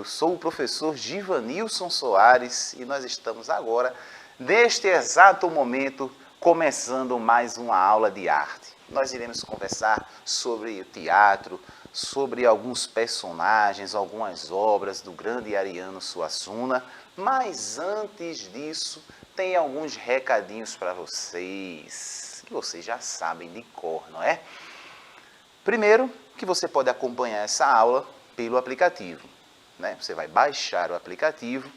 Eu sou o professor Givanilson Soares e nós estamos agora, neste exato momento, começando mais uma aula de arte. Nós iremos conversar sobre o teatro, sobre alguns personagens, algumas obras do grande Ariano Suassuna, mas antes disso, tem alguns recadinhos para vocês, que vocês já sabem de cor, não é? Primeiro, que você pode acompanhar essa aula pelo aplicativo, né? Você vai baixar o aplicativo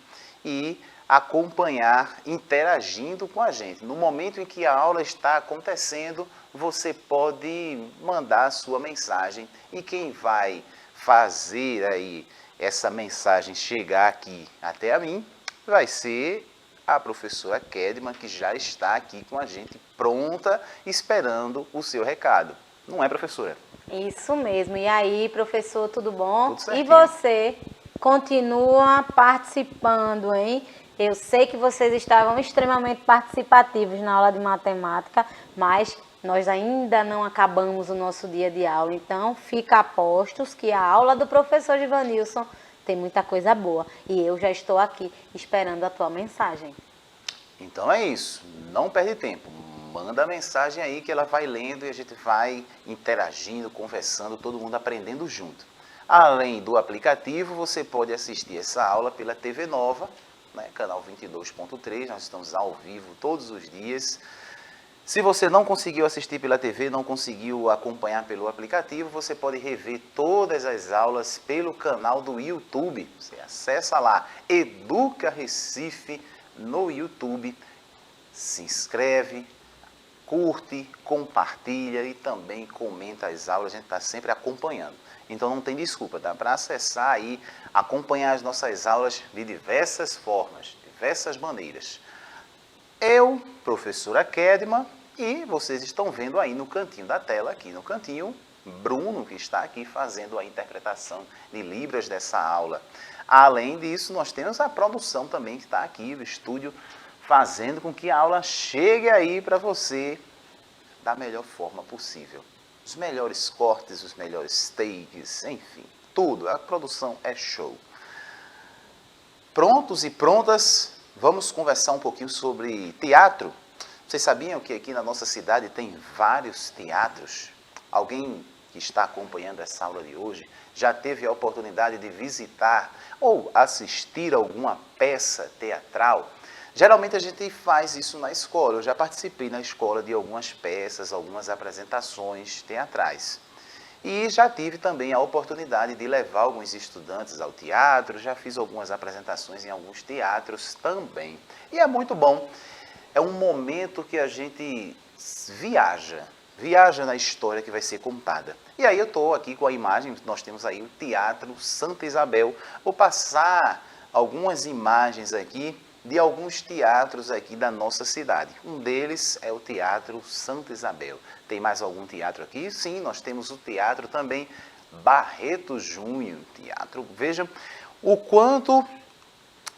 e acompanhar interagindo com a gente. No momento em que a aula está acontecendo, você pode mandar a sua mensagem e quem vai fazer aí essa mensagem chegar aqui até a mim vai ser a professora Kedma, que já está aqui com a gente pronta, esperando o seu recado. Não é, professora? Isso mesmo. E aí, professor, tudo bom? Tudo certinho. E você continua participando, hein? Eu sei que vocês estavam extremamente participativos na aula de matemática, mas nós ainda não acabamos o nosso dia de aula. Então, fica a postos que a aula do professor Givanilson tem muita coisa boa. E eu já estou aqui esperando a tua mensagem. Então é isso. Não perde tempo. Manda a mensagem aí que ela vai lendo e a gente vai interagindo, conversando, todo mundo aprendendo junto. Além do aplicativo, você pode assistir essa aula pela TV Nova, né, canal 22.3, nós estamos ao vivo todos os dias. Se você não conseguiu assistir pela TV, não conseguiu acompanhar pelo aplicativo, você pode rever todas as aulas pelo canal do YouTube. Você acessa lá, Educa Recife no YouTube, se inscreve, curte, compartilha e também comenta as aulas, a gente está sempre acompanhando. Então não tem desculpa, dá para acessar aí, acompanhar as nossas aulas de diversas formas, diversas maneiras. Eu, professora Kedma, e vocês estão vendo aí no cantinho da tela, aqui no cantinho, Bruno, que está aqui fazendo a interpretação de Libras dessa aula. Além disso, nós temos a produção também que está aqui, o estúdio, fazendo com que a aula chegue aí para você da melhor forma possível. Os melhores cortes, os melhores takes, enfim, tudo. A produção é show. Prontos e prontas? Vamos conversar um pouquinho sobre teatro. Vocês sabiam que aqui na nossa cidade tem vários teatros? Alguém que está acompanhando essa aula de hoje já teve a oportunidade de visitar ou assistir alguma peça teatral? Geralmente a gente faz isso na escola. Eu já participei na escola de algumas peças, algumas apresentações teatrais. E já tive também a oportunidade de levar alguns estudantes ao teatro, já fiz algumas apresentações em alguns teatros também. E é muito bom. É um momento que a gente viaja na história que vai ser contada. E aí eu estou aqui com a imagem, nós temos aí o Teatro Santa Isabel. Vou passar algumas imagens aqui de alguns teatros aqui da nossa cidade. Um deles é o Teatro Santa Isabel. Tem mais algum teatro aqui? Sim, nós temos o teatro também Barreto Júnior. Teatro, vejam o quanto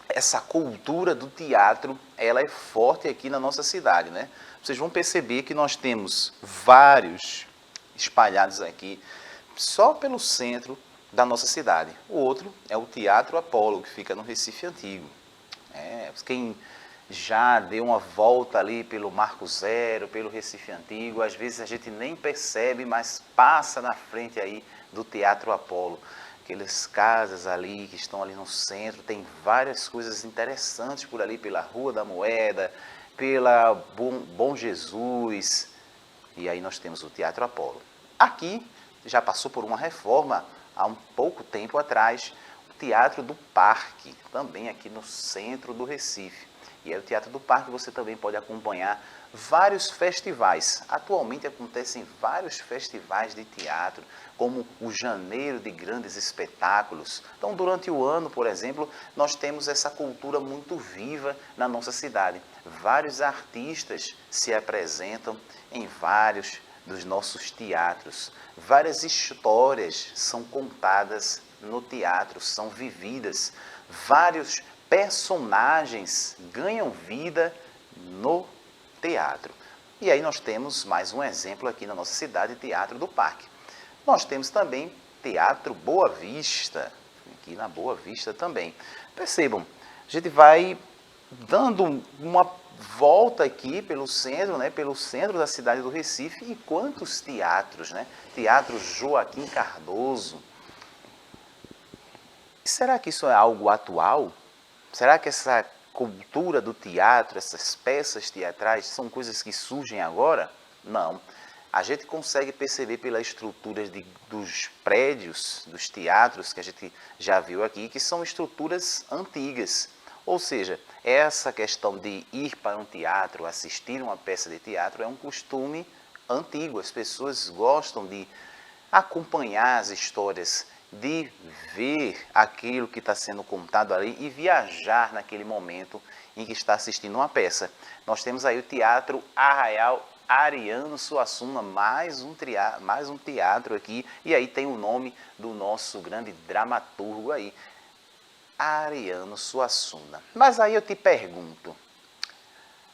essa cultura do teatro, ela é forte aqui na nossa cidade, né? Vocês vão perceber que nós temos vários espalhados aqui, só pelo centro da nossa cidade. O outro é o Teatro Apolo, que fica no Recife Antigo. Quem já deu uma volta ali pelo Marco Zero, pelo Recife Antigo, às vezes a gente nem percebe, mas passa na frente aí do Teatro Apolo. Aquelas casas ali que estão ali no centro, tem várias coisas interessantes por ali, pela Rua da Moeda, pela Bom Jesus, e aí nós temos o Teatro Apolo. Aqui já passou por uma reforma há um pouco tempo atrás, o Teatro do Parque, também aqui no centro do Recife. E aí o Teatro do Parque você também pode acompanhar vários festivais. Atualmente acontecem vários festivais de teatro, como o Janeiro de Grandes Espetáculos. Então, durante o ano, por exemplo, nós temos essa cultura muito viva na nossa cidade. Vários artistas se apresentam em vários dos nossos teatros. Várias histórias são contadas no teatro, são vividas. Vários personagens ganham vida no teatro. E aí nós temos mais um exemplo aqui na nossa cidade, Teatro do Parque. Nós temos também Teatro Boa Vista. aqui na Boa Vista também. Percebam, a gente vai dando uma volta aqui pelo centro, né, pelo centro da cidade do Recife, e quantos teatros, né? Teatro Joaquim Cardoso. Será que isso é algo atual? Será que essa cultura do teatro, essas peças teatrais, são coisas que surgem agora? Não. A gente consegue perceber pelas estruturas dos prédios, dos teatros que a gente já viu aqui, que são estruturas antigas. Ou seja, essa questão de ir para um teatro, assistir uma peça de teatro, é um costume antigo. As pessoas gostam de acompanhar as histórias, de ver aquilo que está sendo contado ali e viajar naquele momento em que está assistindo uma peça. Nós temos aí o Teatro Arraial Ariano Suassuna, mais um teatro aqui, e aí tem o nome do nosso grande dramaturgo aí, Ariano Suassuna. Mas aí eu te pergunto,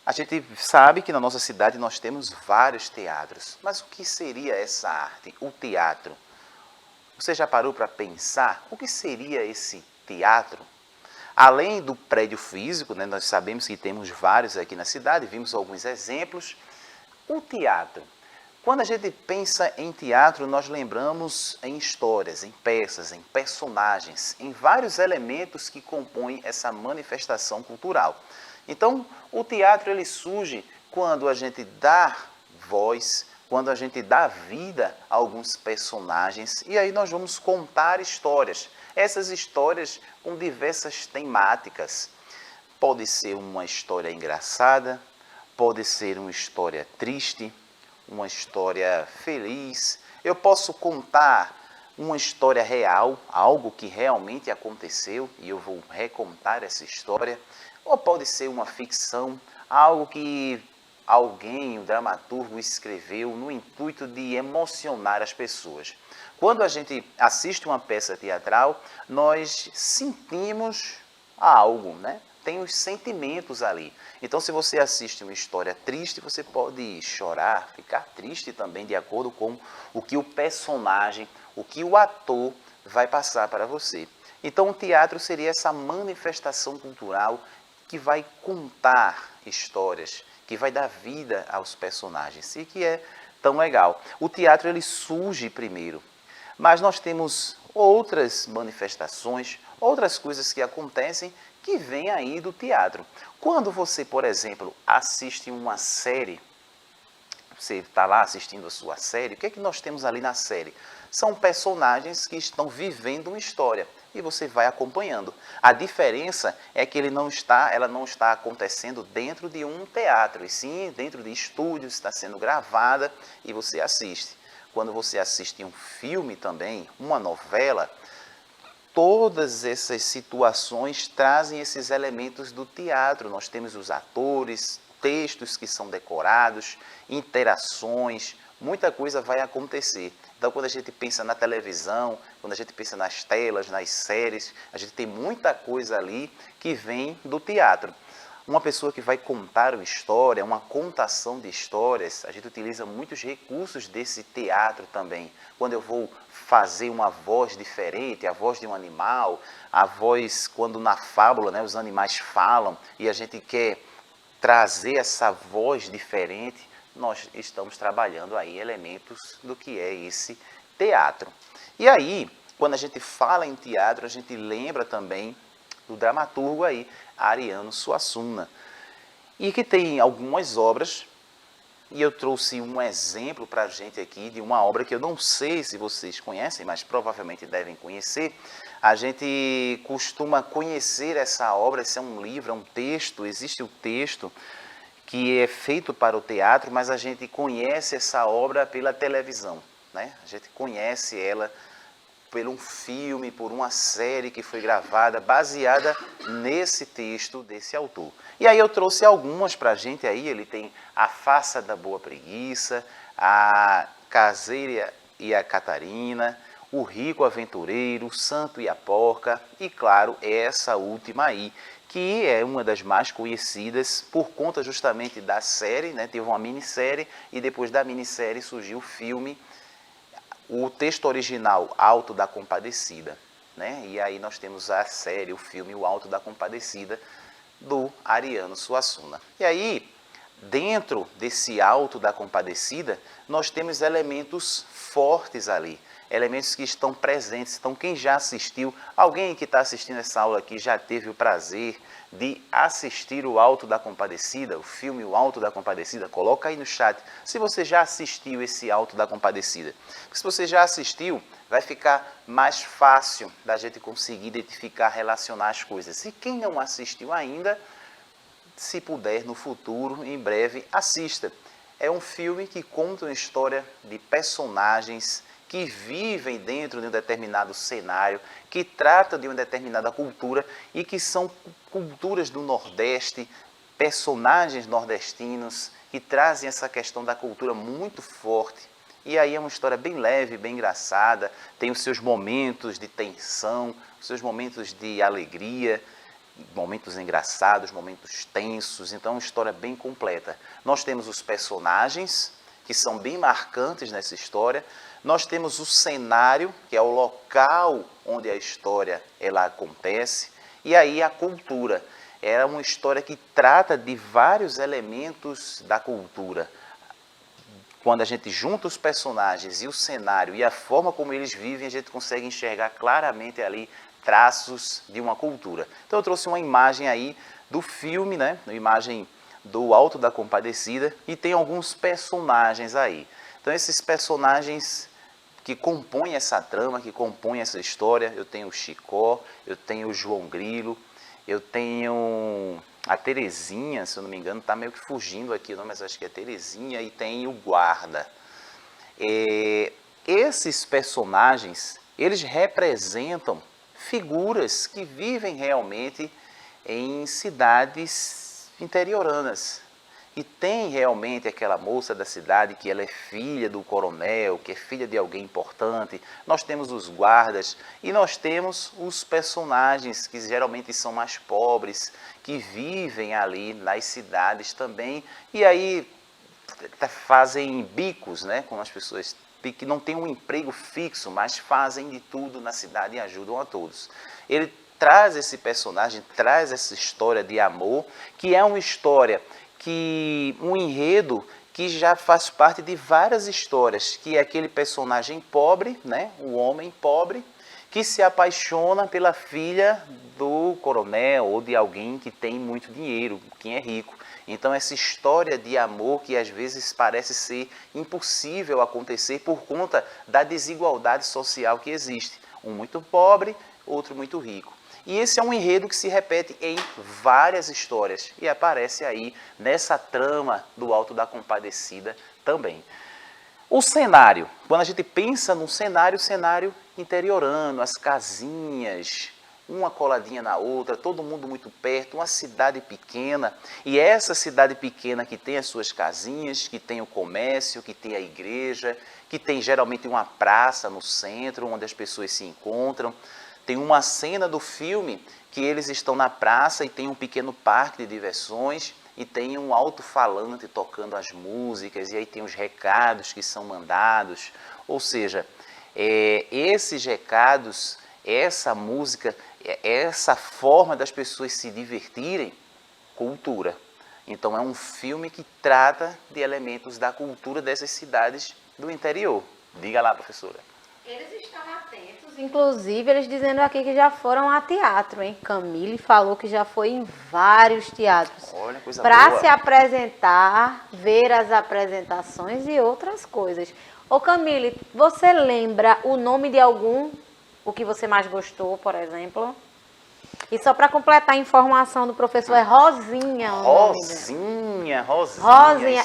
a gente sabe que na nossa cidade nós temos vários teatros, mas o que seria essa arte, o teatro? Você já parou para pensar o que seria esse teatro? Além do prédio físico, né, nós sabemos que temos vários aqui na cidade, vimos alguns exemplos. O teatro. Quando a gente pensa em teatro, nós lembramos em histórias, em peças, em personagens, em vários elementos que compõem essa manifestação cultural. Então, o teatro ele surge quando a gente dá voz, quando a gente dá vida a alguns personagens, e aí nós vamos contar histórias. Essas histórias com diversas temáticas. Pode ser uma história engraçada, pode ser uma história triste, uma história feliz. Eu posso contar uma história real, algo que realmente aconteceu, e eu vou recontar essa história. Ou pode ser uma ficção, algo que alguém, um dramaturgo, escreveu no intuito de emocionar as pessoas. Quando a gente assiste uma peça teatral, nós sentimos algo, né? Tem os sentimentos ali. Então, se você assiste uma história triste, você pode chorar, ficar triste também, de acordo com o que o personagem, o que o ator vai passar para você. Então, o teatro seria essa manifestação cultural que vai contar histórias, que vai dar vida aos personagens, e que é tão legal. O teatro ele surge primeiro, mas nós temos outras manifestações, outras coisas que acontecem que vêm aí do teatro. Quando você, por exemplo, assiste uma série, você está lá assistindo a sua série, o que é que nós temos ali na série? São personagens que estão vivendo uma história e você vai acompanhando. A diferença é que ela não está acontecendo dentro de um teatro, e sim dentro de estúdios, está sendo gravada e você assiste. Quando você assiste um filme também, uma novela, todas essas situações trazem esses elementos do teatro. Nós temos os atores, textos que são decorados, interações, muita coisa vai acontecer. Então, quando a gente pensa na televisão, quando a gente pensa nas telas, nas séries, a gente tem muita coisa ali que vem do teatro. Uma pessoa que vai contar uma história, uma contação de histórias, a gente utiliza muitos recursos desse teatro também. Quando eu vou fazer uma voz diferente, a voz de um animal, a voz quando na fábula, né, os animais falam e a gente quer trazer essa voz diferente, nós estamos trabalhando aí elementos do que é esse teatro. E aí, quando a gente fala em teatro, a gente lembra também do dramaturgo aí, Ariano Suassuna, e que tem algumas obras, e eu trouxe um exemplo para a gente aqui de uma obra que eu não sei se vocês conhecem, mas provavelmente devem conhecer. A gente costuma conhecer essa obra, esse é um livro, é um texto, existe o texto que é feito para o teatro, mas a gente conhece essa obra pela televisão, né? A gente conhece ela por um filme, por uma série que foi gravada, baseada nesse texto desse autor. E aí eu trouxe algumas para a gente aí, ele tem A Farsa da Boa Preguiça, A Caseira e a Catarina, O Rico Aventureiro, O Santo e a Porca, e claro, essa última aí, que é uma das mais conhecidas por conta justamente da série, né? Teve uma minissérie e depois da minissérie surgiu o filme, o texto original, Alto da Compadecida. né? E aí nós temos a série, o filme O Alto da Compadecida, do Ariano Suassuna. E aí, dentro desse Alto da Compadecida, nós temos elementos fortes ali, elementos que estão presentes. Então, quem já assistiu, alguém que está assistindo essa aula aqui já teve o prazer de assistir o Alto da Compadecida, o filme O Alto da Compadecida? Coloca aí no chat se você já assistiu esse Alto da Compadecida. Porque se você já assistiu, vai ficar mais fácil da gente conseguir identificar, relacionar as coisas. E quem não assistiu ainda, se puder, no futuro, em breve, assista. É um filme que conta uma história de personagens que vivem dentro de um determinado cenário, que trata de uma determinada cultura e que são culturas do Nordeste, personagens nordestinos que trazem essa questão da cultura muito forte. E aí é uma história bem leve, bem engraçada, tem os seus momentos de tensão, os seus momentos de alegria, momentos engraçados, momentos tensos. Então é uma história bem completa. Nós temos os personagens, que são bem marcantes nessa história. Nós temos o cenário, que é o local onde a história ela acontece. E aí a cultura. É uma história que trata de vários elementos da cultura. Quando a gente junta os personagens e o cenário e a forma como eles vivem, a gente consegue enxergar claramente ali traços de uma cultura. Então eu trouxe uma imagem aí do filme, né? Uma imagem do Alto da Compadecida, e tem alguns personagens aí. Então esses personagens que compõem essa trama, que compõem essa história, eu tenho o Chicó, eu tenho o João Grilo, eu tenho a Terezinha, se eu não me engano, está meio que fugindo aqui, não, mas acho que é Terezinha, e tem o Guarda. Esses personagens, eles representam figuras que vivem realmente em cidades interioranas. E tem realmente aquela moça da cidade que ela é filha do coronel, que é filha de alguém importante. Nós temos os guardas e nós temos os personagens que geralmente são mais pobres, que vivem ali nas cidades também. E aí fazem bicos, né, com as pessoas que não têm um emprego fixo, mas fazem de tudo na cidade e ajudam a todos. Ele traz esse personagem, traz essa história de amor, que é uma história um enredo que já faz parte de várias histórias, que é aquele personagem pobre, né, o homem pobre, que se apaixona pela filha do coronel ou de alguém que tem muito dinheiro, quem é rico. Então essa história de amor que às vezes parece ser impossível acontecer por conta da desigualdade social que existe. Um muito pobre, outro muito rico. E esse é um enredo que se repete em várias histórias e aparece aí nessa trama do Alto da Compadecida também. O cenário, quando a gente pensa num cenário, cenário interiorano, as casinhas, uma coladinha na outra, todo mundo muito perto, uma cidade pequena. E essa cidade pequena que tem as suas casinhas, que tem o comércio, que tem a igreja, que tem geralmente uma praça no centro, onde as pessoas se encontram. Tem uma cena do filme que eles estão na praça e tem um pequeno parque de diversões e tem um alto-falante tocando as músicas e aí tem os recados que são mandados. Ou seja, esses recados, essa música, essa forma das pessoas se divertirem, cultura. Então é um filme que trata de elementos da cultura dessas cidades do interior. Diga lá, professora. Eles estão atentos, inclusive eles dizendo aqui que já foram a teatro, hein? Camille falou que já foi em vários teatros. Olha, coisa boa. Para se apresentar, ver as apresentações e outras coisas. Ô Camille, você lembra o nome de algum, o que você mais gostou, por exemplo? E só para completar a informação do professor, é Rosinha. Rosinha.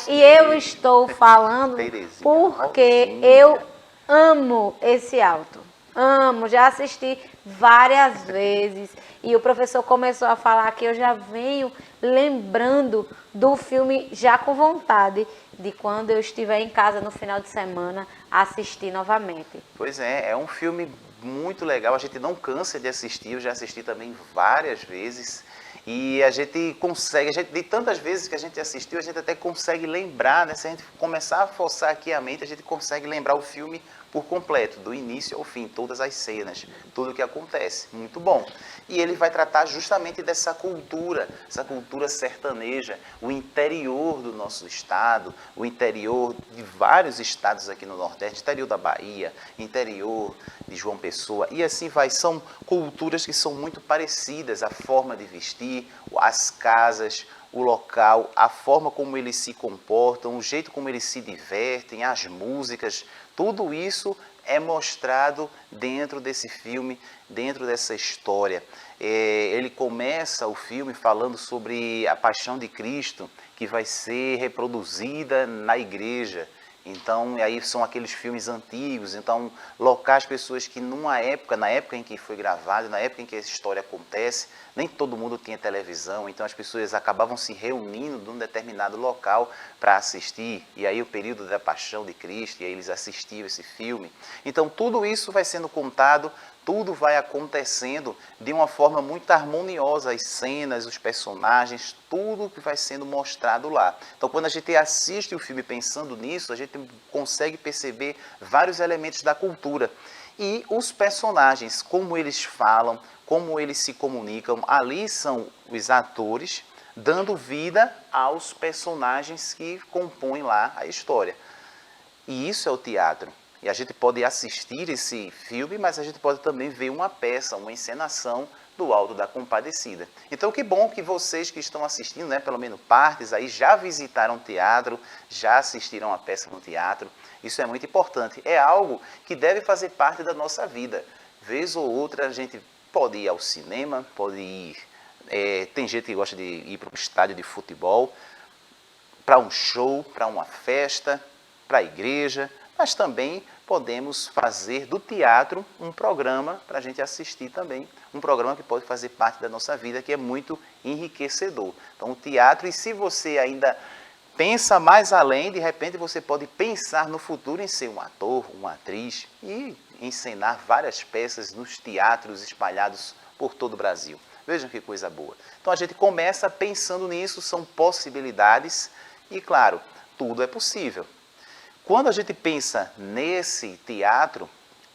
E eu estou falando Terezinha, porque Rosinha. Eu amo esse alto. Amo, já assisti várias vezes. E o professor começou a falar que eu já venho lembrando do filme já com vontade de quando eu estiver em casa no final de semana assistir novamente. Pois é um filme muito legal, a gente não cansa de assistir, eu já assisti também várias vezes. E a gente consegue, de tantas vezes que a gente assistiu, a gente até consegue lembrar, né? Se a gente começar a forçar aqui a mente, a gente consegue lembrar o filme por completo, do início ao fim, todas as cenas, tudo o que acontece. Muito bom. E ele vai tratar justamente dessa cultura, essa cultura sertaneja, o interior do nosso estado, o interior de vários estados aqui no Nordeste, interior da Bahia, interior de João Pessoa, e assim vai. São culturas que são muito parecidas, a forma de vestir, as casas, o local, a forma como eles se comportam, o jeito como eles se divertem, as músicas, tudo isso é mostrado dentro desse filme, dentro dessa história. Ele começa o filme falando sobre a paixão de Cristo, que vai ser reproduzida na igreja. Então, aí são aqueles filmes antigos, então, locais, pessoas que na época em que foi gravado, na época em que essa história acontece, nem todo mundo tinha televisão, então as pessoas acabavam se reunindo num determinado local para assistir, e aí o período da paixão de Cristo, e aí eles assistiam esse filme. Então, tudo isso vai sendo contado, tudo vai acontecendo de uma forma muito harmoniosa, as cenas, os personagens, tudo que vai sendo mostrado lá. Então, quando a gente assiste o filme pensando nisso, a gente consegue perceber vários elementos da cultura. E os personagens, como eles falam, como eles se comunicam, ali são os atores dando vida aos personagens que compõem lá a história. E isso é o teatro. E a gente pode assistir esse filme, mas a gente pode também ver uma peça, uma encenação do Alto da Compadecida. Então, que bom que vocês que estão assistindo, né, pelo menos partes aí, já visitaram o teatro, já assistiram a peça no teatro. Isso é muito importante. É algo que deve fazer parte da nossa vida. Vez ou outra a gente pode ir ao cinema, pode ir... tem gente que gosta de ir para um estádio de futebol, para um show, para uma festa, para a igreja, mas também podemos fazer do teatro um programa para a gente assistir também, um programa que pode fazer parte da nossa vida, que é muito enriquecedor. Então, o teatro, e se você ainda pensa mais além, de repente você pode pensar no futuro em ser um ator, uma atriz e encenar várias peças nos teatros espalhados por todo o Brasil. Vejam que coisa boa. Então, a gente começa pensando nisso, são possibilidades e, claro, tudo é possível. Quando a gente pensa nesse teatro,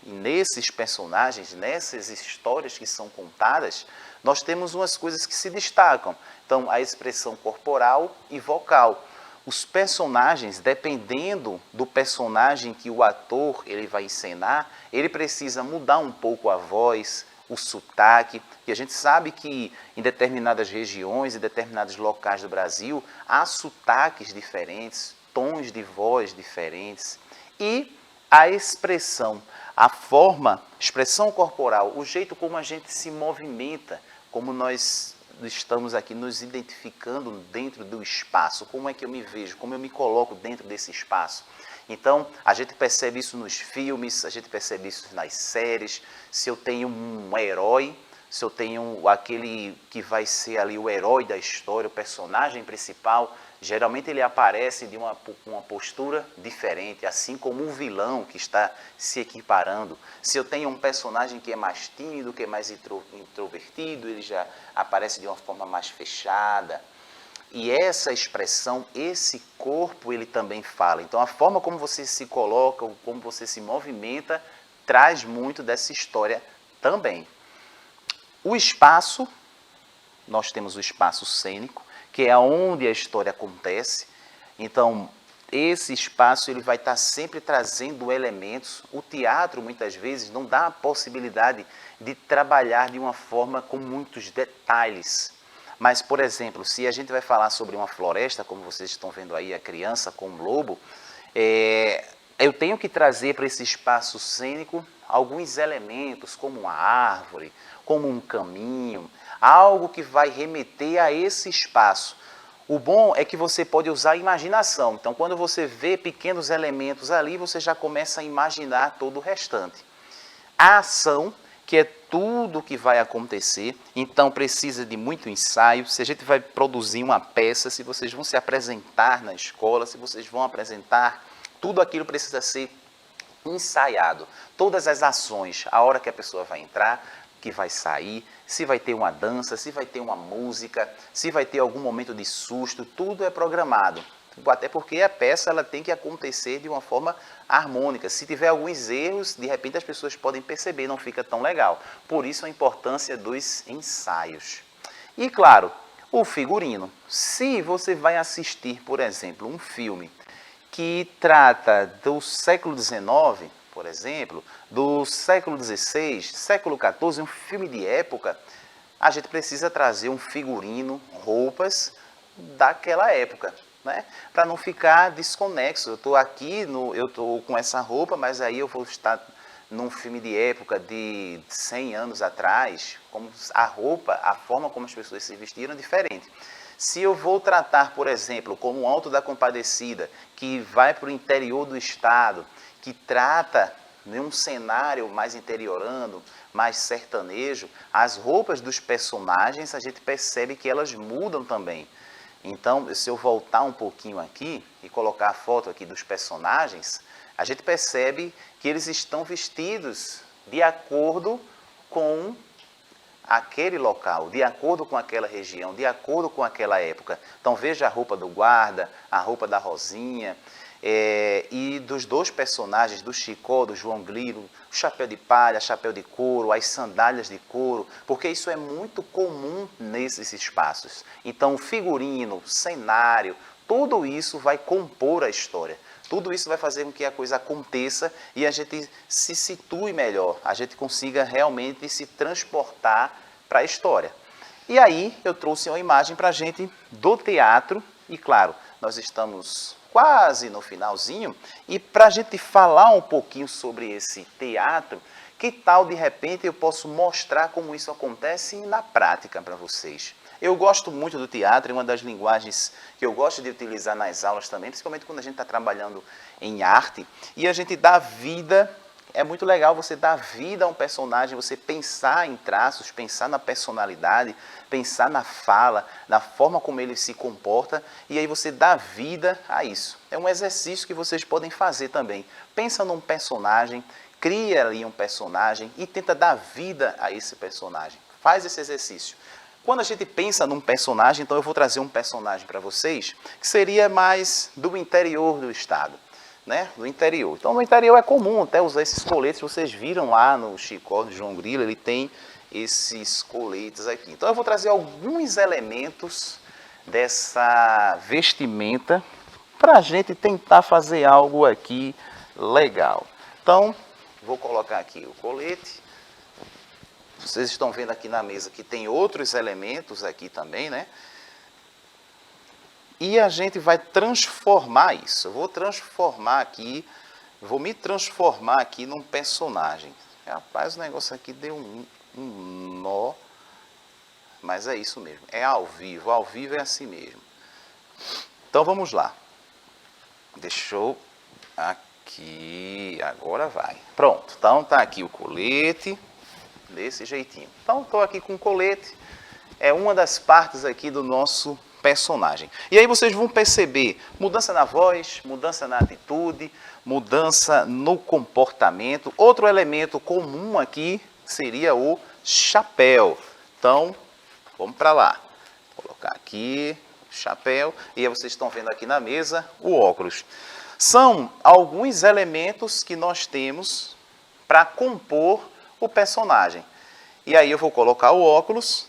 e nesses personagens, nessas histórias que são contadas, nós temos umas coisas que se destacam. Então, a expressão corporal e vocal. Os personagens, dependendo do personagem que o ator ele vai encenar, ele precisa mudar um pouco a voz, o sotaque, e a gente sabe que em determinadas regiões, em determinados locais do Brasil, há sotaques diferentes, tons de voz diferentes, e a expressão, a forma, expressão corporal, o jeito como a gente se movimenta, como nós estamos aqui nos identificando dentro do espaço, como é que eu me vejo, como eu me coloco dentro desse espaço. Então, a gente percebe isso nos filmes, a gente percebe isso nas séries, se eu tenho um herói, se eu tenho aquele que vai ser ali o herói da história, o personagem principal, geralmente ele aparece de uma postura diferente, assim como o vilão que está se equiparando. Se eu tenho um personagem que é mais tímido, que é mais introvertido, ele já aparece de uma forma mais fechada. E essa expressão, esse corpo, ele também fala. Então, a forma como você se coloca, como você se movimenta, traz muito dessa história também. O espaço, nós temos o espaço cênico, que é onde a história acontece. Então, esse espaço ele vai estar sempre trazendo elementos. O teatro, muitas vezes, não dá a possibilidade de trabalhar de uma forma com muitos detalhes. Mas, por exemplo, se a gente vai falar sobre uma floresta, como vocês estão vendo aí, a criança com um lobo, eu tenho que trazer para esse espaço cênico alguns elementos, como uma árvore, como um caminho, algo que vai remeter a esse espaço. O bom é que você pode usar a imaginação. Então, quando você vê pequenos elementos ali, você já começa a imaginar todo o restante. A ação, que é tudo o que vai acontecer, então precisa de muito ensaio. Se a gente vai produzir uma peça, se vocês vão se apresentar na escola, se vocês vão apresentar, tudo aquilo precisa ser ensaiado. Todas as ações, a hora que a pessoa vai entrar, que vai sair, se vai ter uma dança, se vai ter uma música, se vai ter algum momento de susto, tudo é programado. Até porque a peça ela tem que acontecer de uma forma harmônica. Se tiver alguns erros, de repente as pessoas podem perceber, não fica tão legal. Por isso a importância dos ensaios. E claro, o figurino. Se você vai assistir, por exemplo, um filme que trata do século XIX, por exemplo, do século XVI, século XIV, um filme de época, a gente precisa trazer um figurino, roupas daquela época, né? Para não ficar desconexo. Eu estou aqui, eu estou com essa roupa, mas aí eu vou estar num filme de época de 100 anos atrás, como a roupa, a forma como as pessoas se vestiram é diferente. Se eu vou tratar, por exemplo, como o Alto da Compadecida, que vai para o interior do estado, que trata de um cenário mais interiorano, mais sertanejo, as roupas dos personagens, a gente percebe que elas mudam também. Então, se eu voltar um pouquinho aqui e colocar a foto aqui dos personagens, a gente percebe que eles estão vestidos de acordo com aquele local, de acordo com aquela região, de acordo com aquela época. Então veja a roupa do guarda, a roupa da Rosinha, e dos dois personagens, do Chicó, do João Grilo, o chapéu de palha, chapéu de couro, as sandálias de couro, porque isso é muito comum nesses espaços. Então o figurino, o cenário, tudo isso vai compor a história. Tudo isso vai fazer com que a coisa aconteça e a gente se situe melhor, a gente consiga realmente se transportar para a história. E aí eu trouxe uma imagem para a gente do teatro e, claro, nós estamos quase no finalzinho e para a gente falar um pouquinho sobre esse teatro, que tal de repente eu posso mostrar como isso acontece na prática para vocês. Eu gosto muito do teatro, é uma das linguagens que eu gosto de utilizar nas aulas também, principalmente quando a gente está trabalhando em arte. E a gente dá vida, é muito legal você dar vida a um personagem, você pensar em traços, pensar na personalidade, pensar na fala, na forma como ele se comporta, e aí você dá vida a isso. É um exercício que vocês podem fazer também. Pensa num personagem, cria ali um personagem e tenta dar vida a esse personagem. Faz esse exercício. Quando a gente pensa num personagem, então eu vou trazer um personagem para vocês, que seria mais do interior do estado, né? Do interior. Então no interior é comum até usar esses coletes, vocês viram lá no Chicó de João Grilo, ele tem esses coletes aqui. Então eu vou trazer alguns elementos dessa vestimenta para a gente tentar fazer algo aqui legal. Então, vou colocar aqui o colete. Vocês estão vendo aqui na mesa que tem outros elementos aqui também, né? E a gente vai transformar isso. Eu vou transformar aqui, vou me transformar aqui num personagem. Rapaz, o negócio aqui deu um nó, mas é isso mesmo. É ao vivo é assim mesmo. Então vamos lá. Deixa eu aqui, agora vai. Pronto, então tá aqui o colete. Desse jeitinho. Então, estou aqui com o colete, é uma das partes aqui do nosso personagem. E aí vocês vão perceber mudança na voz, mudança na atitude, mudança no comportamento. Outro elemento comum aqui seria o chapéu. Então, vamos para lá. Vou colocar aqui o chapéu e aí vocês estão vendo aqui na mesa o óculos. São alguns elementos que nós temos para compor o personagem. E aí eu vou colocar o óculos.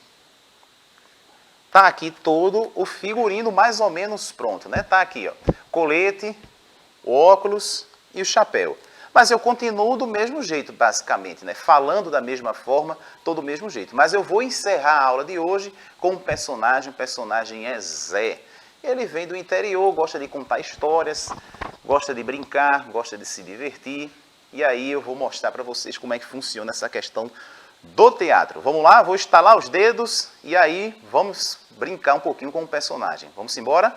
Tá aqui todo o figurino mais ou menos pronto, né? Tá aqui, ó, colete, o óculos e o chapéu. Mas eu continuo do mesmo jeito, basicamente, né? Falando da mesma forma, todo do mesmo jeito. Mas eu vou encerrar a aula de hoje com um personagem, o personagem é Zé. Ele vem do interior, gosta de contar histórias, gosta de brincar, gosta de se divertir. E aí eu vou mostrar para vocês como é que funciona essa questão do teatro. Vamos lá, vou estalar os dedos e aí vamos brincar um pouquinho com o personagem. Vamos embora?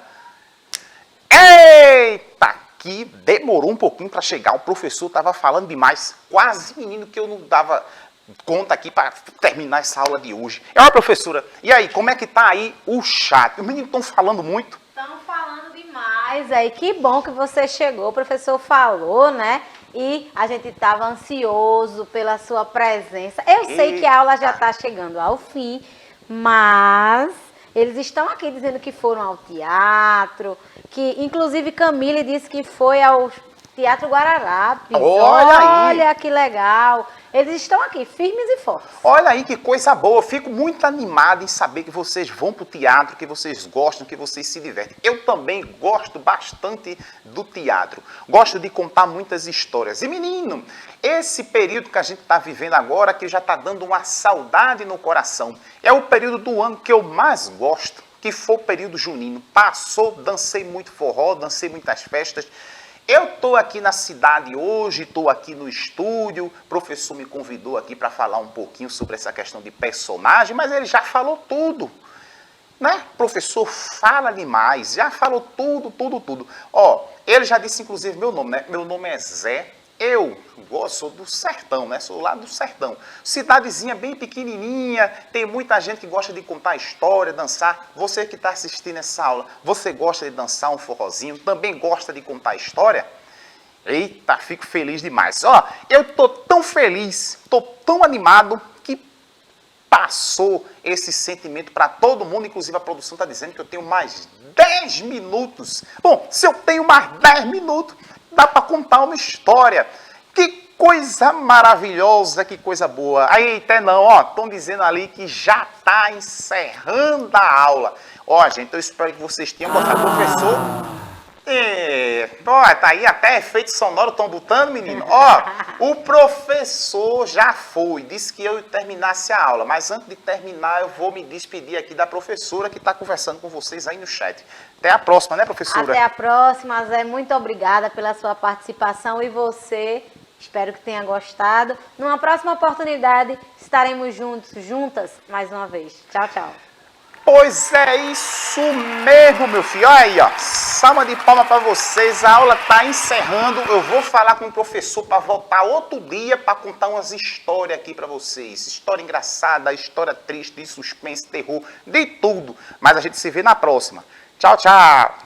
Eita, que demorou um pouquinho para chegar. O professor estava falando demais. Quase, menino, que eu não dava conta aqui para terminar essa aula de hoje. Professora, e aí, como é que tá aí o chat? Os meninos estão falando muito? Estão falando demais aí. Que bom que você chegou, o professor falou, né? e a gente estava ansioso pela sua presença. Eu sei que a aula já está chegando ao fim, mas eles estão aqui dizendo que foram ao teatro, que inclusive Camille disse que foi ao Teatro Guararapes. Olha que legal. Eles estão aqui, firmes e fortes. Olha aí que coisa boa. Eu fico muito animado em saber que vocês vão para o teatro, que vocês gostam, que vocês se divertem. Eu também gosto bastante do teatro. Gosto de contar muitas histórias. E menino, esse período que a gente está vivendo agora, que já está dando uma saudade no coração, é o período do ano que eu mais gosto, que foi o período junino. Passou, dancei muito forró, dancei muitas festas. Eu estou aqui na cidade hoje, estou aqui no estúdio, o professor me convidou aqui para falar um pouquinho sobre essa questão de personagem, mas ele já falou tudo, né? O professor fala demais, já falou tudo. Ó, ele já disse inclusive meu nome, né? Meu nome é Zé, eu sou do sertão, né? Sou lá do sertão. Cidadezinha bem pequenininha, tem muita gente que gosta de contar história, dançar. Você que está assistindo essa aula, você gosta de dançar um forrozinho? Também gosta de contar história? Eita, fico feliz demais. Ó, eu tô tão feliz, tô tão animado que passou esse sentimento para todo mundo. Inclusive a produção está dizendo que eu tenho mais 10 minutos. Bom, se eu tenho mais 10 minutos, dá para contar uma história. Que coisa maravilhosa, que coisa boa. Aí, até não, ó, estão dizendo ali que já está encerrando a aula. Ó, gente, eu espero que vocês tenham gostado. Professor, ó, tá aí até efeito sonoro estão botando, menino. Ó, o professor já foi, disse que eu terminasse a aula, mas antes de terminar eu vou me despedir aqui da professora que está conversando com vocês aí no chat. Até a próxima, né, professora? Até a próxima, Zé. Muito obrigada pela sua participação e você, espero que tenha gostado. Numa próxima oportunidade, estaremos juntas mais uma vez. Tchau, tchau. Pois é isso mesmo, meu filho. Olha aí, ó. Salva de palma para vocês. A aula está encerrando. Eu vou falar com o professor para voltar outro dia para contar umas histórias aqui para vocês. História engraçada, história triste, de suspense, terror, de tudo. Mas a gente se vê na próxima. Tchau, tchau.